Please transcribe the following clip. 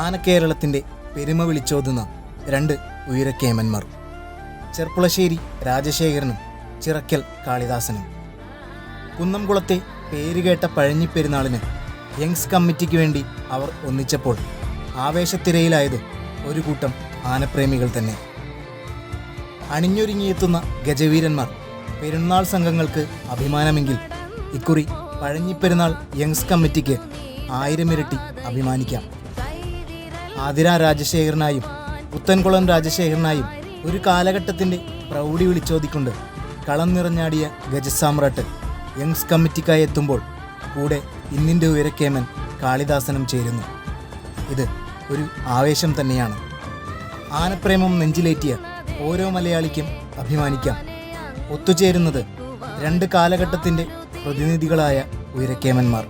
ആനക്കേരളത്തിൻ്റെ പെരുമ വിളിച്ചോതുന്ന രണ്ട് ഉയരക്കേമന്മാർ. ചെർപ്പുളശ്ശേരി രാജശേഖരനും ചിറക്കൽ കാളിദാസനും. കുന്നംകുളത്തെ പേരുകേട്ട പഴഞ്ഞിപ്പെരുന്നാളിന് യങ്സ് കമ്മിറ്റിക്ക് വേണ്ടി അവർ ഒന്നിച്ചപ്പോൾ ആവേശത്തിരയിലായത് ഒരു കൂട്ടം ആനപ്രേമികൾ തന്നെ. അണിഞ്ഞൊരുങ്ങിയെത്തുന്ന ഗജവീരന്മാർ പെരുന്നാൾ സംഘങ്ങൾക്ക് അഭിമാനമെങ്കിൽ ഇക്കുറി പഴഞ്ഞിപ്പെരുന്നാൾ യങ്സ് കമ്മിറ്റിക്ക് 1000 ഇരട്ടി അഭിമാനിക്കാം. ആതിര രാജശേഖരനായും പുത്തൻകുളം രാജശേഖരനായും ഒരു കാലഘട്ടത്തിൻ്റെ പ്രൗഢി വിളിച്ചോതിക്കൊണ്ട് കളം നിറഞ്ഞാടിയ ഗജസാമ്രാട്ട് യങ്സ് കമ്മിറ്റിക്കായി എത്തുമ്പോൾ കൂടെ ഇന്നിൻ്റെ ഉയരക്കേമൻ കാളിദാസനും ചേരുന്നു. ഇത് ഒരു ആവേശം തന്നെയാണ്. ആനപ്രേമം നെഞ്ചിലേറ്റിയ ഓരോ മലയാളിക്കും അഭിമാനിക്കാം. ഒത്തുചേരുന്നത് രണ്ട് കാലഘട്ടത്തിൻ്റെ പ്രതിനിധികളായ ഉയരക്കേമന്മാർ.